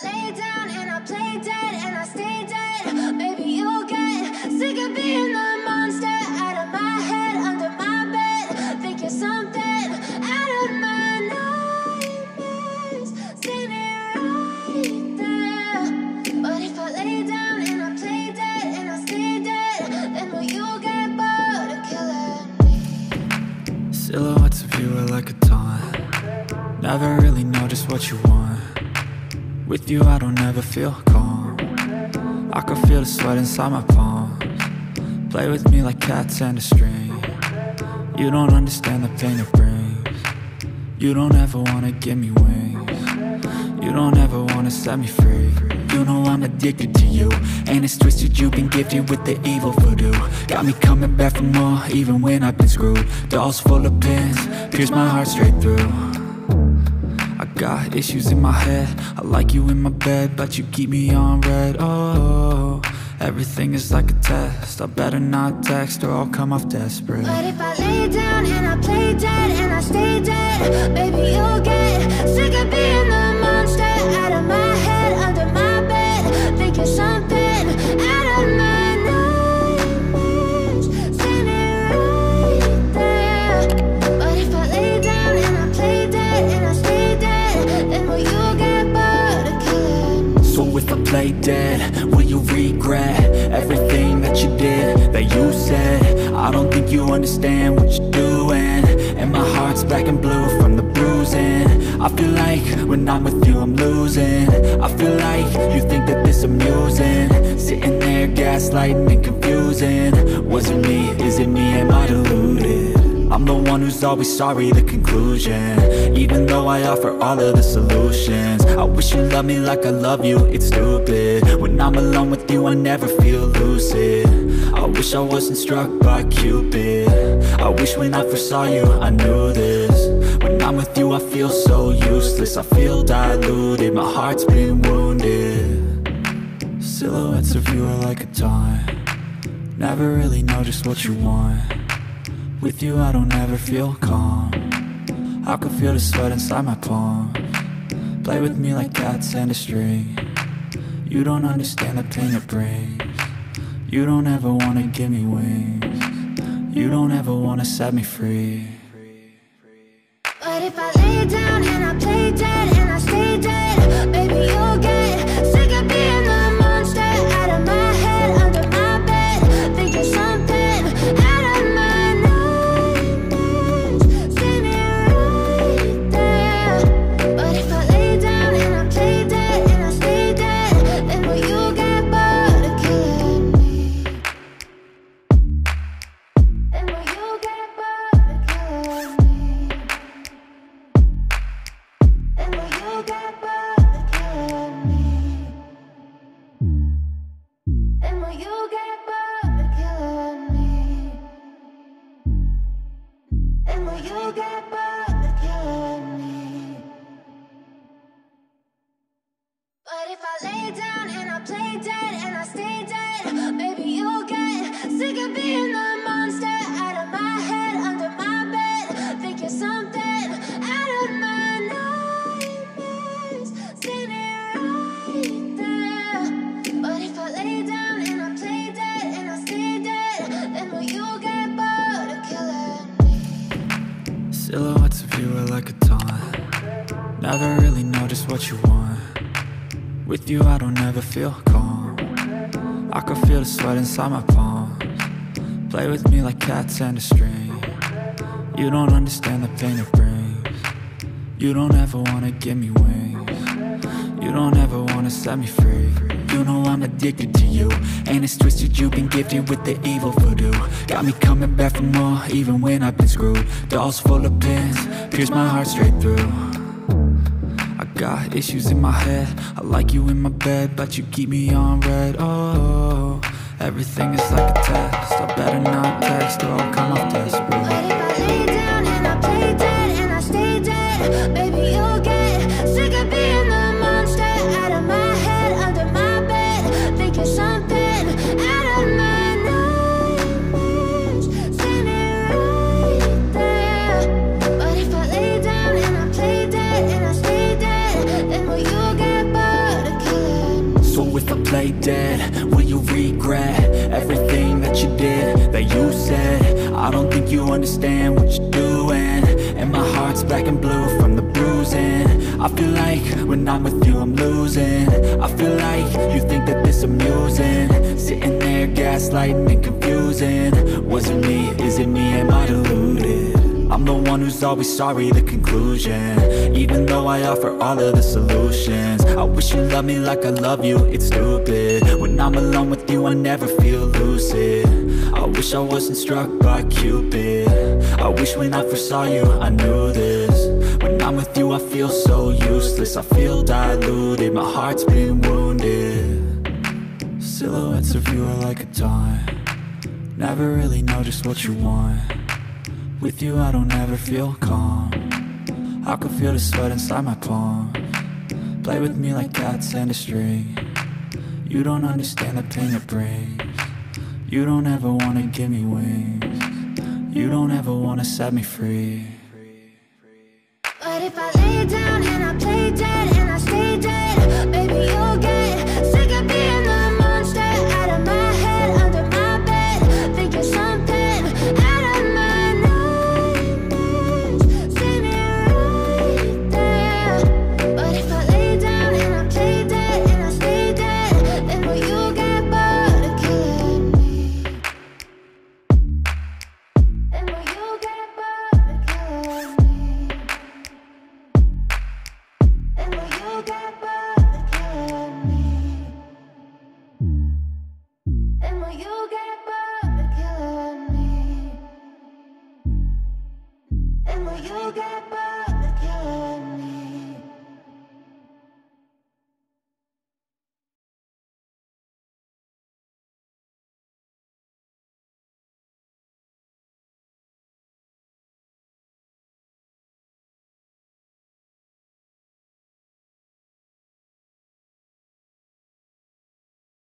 lay down and I play dead and I stay dead, baby, you'll get sick of being the monster out of my head, under my bed. Think you're something out of my nightmares, standing right there. But if I lay down and I play dead and I stay dead, then will you get bored of killing me? Silhouettes of you are like a taunt. Never really know just what you want. With you I don't ever feel calm. I can feel the sweat inside my palms. Play with me like cats and a string. You don't understand the pain it brings. You don't ever wanna give me wings. You don't ever wanna set me free. You know I'm addicted to you, and it's twisted, you've been gifted with the evil voodoo. Got me coming back for more, even when I've been screwed. Dolls full of pins, pierce my heart straight through. I got issues in my head, I like you in my bed, but you keep me on red. Oh, everything is like a test, I better not text or I'll come off desperate. But if I lay down and I play dead and I stay dead, baby, you'll get sick of being the monster out of my head, under my bed. Think you're something out of my nightmares, standing right there. But if I lay down and I play dead and I stay dead, then will you get bored of killing me? So if I play dead, will you regret everything that you did, that you said? I don't think you understand what you're doing, and my heart's black and blue from the bruising. I feel like when I'm with you I'm losing. I feel like you think that this amusing, sitting there gaslighting and confusing. Was it me? Is it me? Am I deluded? I'm the one who's always sorry, the conclusion, even though I offer all of the solutions. I wish you loved me like I love you, it's stupid. When I'm alone with you I never feel lucid. I wish I wasn't struck by Cupid. I wish when I first saw you I knew this. When I'm with you I feel so useless, I feel diluted, my heart's been wounded. Silhouettes of you are like a taunt. Never really know just what you want. With you I don't ever feel calm. I can feel the sweat inside my palms. Play with me like cats and a string. You don't understand the pain it brings. You don't ever wanna give me wings. You don't ever wanna set me free. But if I lay down and I play dead and I stay dead, baby, you'll get sick of being the monster out of my head, under my bed. Think you're something out of my nightmares, standing right there. But if I lay down and I play dead and I stay dead, then will you get bored of killing me? Then will you get bored of killing me? Then will you get bored of killing me? Then will you get bored of killing me? Then will you get bored of killing me? But if I lay down and I play dead and I stay dead, baby, you'll get sick of being the monster out of my head, under my bed. Think you're something out of my nightmares, standing right there. But if I lay down and I play dead and I stay dead, then will you get bored of killing me? Silhouettes of you are like a taunt. Never really know just what you want. With you I don't ever feel calm. I can feel the sweat inside my palms. Play with me like cats and a string. You don't understand the pain it brings. You don't ever wanna give me wings. You don't ever wanna set me free. You know I'm addicted to you, and it's twisted, you've been gifted with the evil voodoo. Got me coming back for more, even when I've been screwed. Dolls full of pins, pierce my heart straight through. I got issues in my head, I like you in my bed, but you keep me on red. Oh, everything is like a test, I better not text or I'll come off desperate. But if I lay down and I play dead and I stay dead, baby, you'll get sick of being the monster out of my head, under my bed. Think you're something out of my nightmares, standing right there. But if I lay down and I play dead and I stay dead, then will you get bored of play dead? Will you regret everything that you did, that you said? I don't think you understand what you're doing, and my heart's black and blue from the bruising. I feel like when I'm with you I'm losing. I feel like you think that this amusing, sitting there gaslighting and confusing. Was it me? Is it me? Am I deluded? I'm the one who's always sorry, the conclusion, even though I offer all of the solutions. I wish you loved me like I love you, it's stupid. When I'm alone with you I never feel lucid. I wish I wasn't struck by Cupid. I wish when I first saw you I knew this. When I'm with you I feel so useless, I feel diluted, my heart's been wounded. Silhouettes of you are like a taunt, never really know just what you want. With you I don't ever feel calm, I can feel the sweat inside my palm. Play with me like cats and a string. You don't understand the pain it brings. You don't ever wanna give me wings. You don't ever wanna set me free. But if I lay down and I play dead and I stay dead, baby you'll get sick of being the monster out of my head, under my bed, thinking something out of my nightmares. See me right there. But if I lay down and I play dead and I stay dead, then will you get bored of killing me? Then will you get bored of killing me? Then will you get bored of killing me? Then will you get bored of killing me? Then will you get bored?